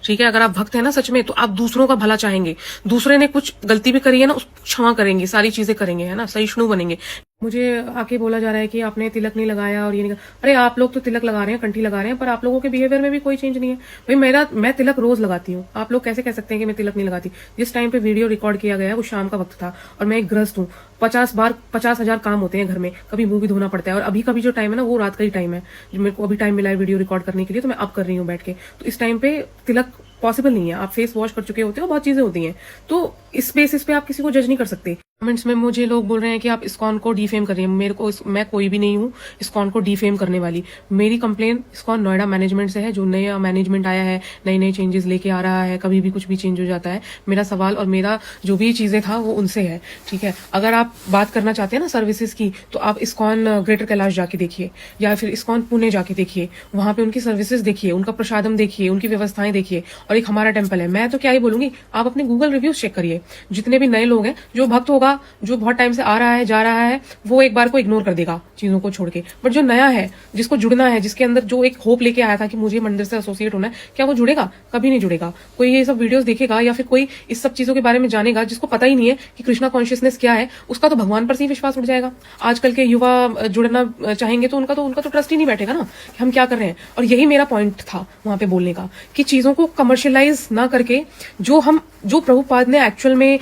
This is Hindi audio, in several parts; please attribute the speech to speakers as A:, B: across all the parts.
A: ठीक है, अगर आप भक्त है ना सच में, तो आप दूसरों का भला चाहेंगे, दूसरे ने कुछ गलती भी करी है ना, उसको क्षमा करेंगे, सारी चीजें करेंगे, है ना, सहिष्णु बनेंगे। मुझे आके बोला जा रहा है कि आपने तिलक नहीं लगाया और ये नहीं अरे आप लोग तो तिलक लगा रहे हैं, कंठी लगा रहे हैं, पर आप लोगों के बिहेवियर में भी कोई चेंज नहीं है। भाई मैं तिलक रोज लगाती हूँ, आप लोग कैसे कह सकते हैं कि मैं तिलक नहीं लगाती। जिस टाइम पे वीडियो रिकॉर्ड किया गया है वो शाम का वक्त था और मैं एक गृहस्थ हूँ। 50,000 काम होते हैं घर में, कभी मुंह भी धोना पड़ता है, और अभी का भी जो टाइम है ना वो रात का ही टाइम है। जो मेरे को अभी टाइम मिला है वीडियो रिकॉर्ड करने के लिए, तो मैं अब कर रही हूँ बैठ के। तो इस टाइम पे तिलक पॉसिबल नहीं है, आप फेस वॉश कर चुके होते हो, बहुत चीजें होती हैं, तो इस बेसिस पे आप किसी को जज नहीं कर सकते। कमेंट्स में मुझे लोग बोल रहे हैं कि आप इस्कॉन को डिफेम कर रही हैं। मेरे को मैं कोई भी नहीं हूँ इस्कॉन को डिफेम करने वाली। मेरी कंप्लेन इस्कॉन नोएडा मैनेजमेंट से है, जो नया मैनेजमेंट आया है, नए नए चेंजेस लेके आ रहा है, कभी भी कुछ भी चेंज हो जाता है। मेरा सवाल और मेरा जो भी चीजें था वो उनसे है, ठीक है। अगर आप बात करना चाहते हैं ना सर्विसेज की, तो आप इस्कॉन ग्रेटर कैलाश जाके देखिए, या फिर इस्कॉन पुणे जाके देखिए, वहां पे उनकी सर्विसेज देखिए, उनका प्रसादम देखिए, उनकी व्यवस्थाएं देखिए, और एक हमारा टेम्पल है। मैं तो क्या ही बोलूंगी, आप अपने गूगल रिव्यूज चेक करिए। जितने भी नए लोग हैं, जो भक्त होगा, जो बहुत टाइम से आ रहा है जा रहा है, वो एक बार को इग्नोर कर देगा चीजों को छोड़ के, बट जो नया है, जिसको जुड़ना है, जिसके अंदर जो एक होप लेके आया था कि मुझे मंदिर से एसोसिएट होना है, क्या वो जुड़ेगा? कभी नहीं जुड़ेगा। कोई ये सब वीडियोस देखेगा या फिर कोई इस सब चीजों के बारे में जानेगा जिसको पता ही नहीं है कि कृष्णा कॉन्शियसनेस क्या है, उसका तो भगवान पर से ही विश्वास उठ जाएगा। आजकल के युवा जुड़ना चाहेंगे तो उनका तो ट्रस्ट ही नहीं बैठेगा ना कि हम क्या कर रहे हैं। और यही मेरा पॉइंट था वहां पे बोलने का, कि चीजों को कमर्शियलाइज ना करके, जो प्रभुपाद ने एक्चुअल में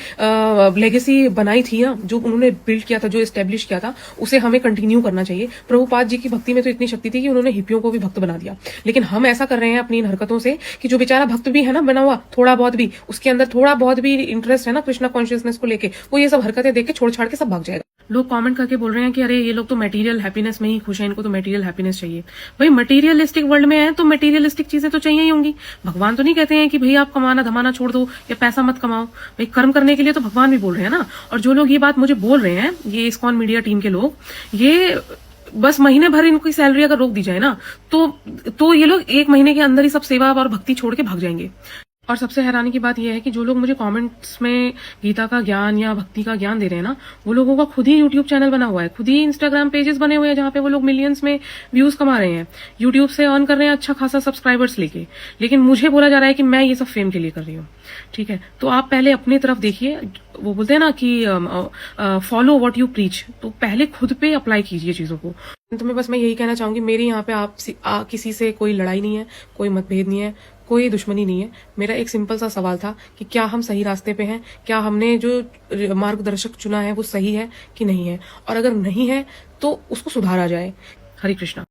A: लेगेसी बनाई थी ना, जो उन्होंने बिल्ड किया था, जो एस्टेब्लिश किया था, उसे हमें कंटिन्यू करना चाहिए। प्रभुपाद जी की भक्ति में तो इतनी शक्ति थी कि उन्होंने हिप्पियों को भी भक्त बना दिया। लेकिन हम ऐसा कर रहे हैं अपनी इन हरकतों से कि जो बेचारा भक्त भी है ना बना हुआ, थोड़ा बहुत भी उसके अंदर थोड़ा बहुत भी इंटरेस्ट है ना कृष्णा कॉन्शियसनेस को लेके, वो ये सब हरकतें देख के छोड़ छाड़ के सब भाग जाएगा। लोग कमेंट करके बोल रहे हैं कि अरे ये लोग तो मटेरियल हैप्पीनेस में ही खुश हैं, इनको तो मटेरियल हैप्पीनेस चाहिए। भाई मटेरियलिस्टिक वर्ल्ड में है तो मटेरियलिस्टिक चीजें तो चाहिए ही होंगी। भगवान तो नहीं कहते हैं कि भाई आप कमाना धमाना छोड़ दो या पैसा मत कमाओ। भाई कर्म करने के लिए तो भगवान भी बोल रहे हैं ना। और जो लोग ये बात मुझे बोल रहे हैं, ये इस्कॉन मीडिया टीम के लोग, ये बस महीने भर इनकी सैलरी अगर रोक दी जाए ना, तो ये लोग 1 महीने के अंदर ही सब सेवा और भक्ति छोड़ के भाग जाएंगे। और सबसे हैरानी की बात यह है कि जो लोग मुझे कमेंट्स में गीता का ज्ञान या भक्ति का ज्ञान दे रहे हैं ना, वो लोगों का खुद ही यूट्यूब चैनल बना हुआ है, खुद ही इंस्टाग्राम पेजेस बने हुए हैं, जहां पे वो लोग मिलियंस में व्यूज कमा रहे हैं, यूट्यूब से अर्न कर रहे हैं अच्छा खासा सब्सक्राइबर्स लेके। लेकिन मुझे बोला जा रहा है कि मैं ये सब फेम के लिए कर रही हूँ, ठीक है। तो आप पहले अपनी तरफ देखिए, वो बोलते हैं ना कि फॉलो व्हाट यू प्रीच, तो पहले खुद पे अप्लाई कीजिए चीजों को। तो मैं यही कहना चाहूंगी, मेरी यहाँ पे आप किसी से कोई लड़ाई नहीं है, कोई मतभेद नहीं है, कोई दुश्मनी नहीं है। मेरा एक सिंपल सा सवाल था कि क्या हम सही रास्ते पे हैं, क्या हमने जो मार्गदर्शक चुना है वो सही है कि नहीं है, और अगर नहीं है तो उसको सुधारा जाए। हरे कृष्णा।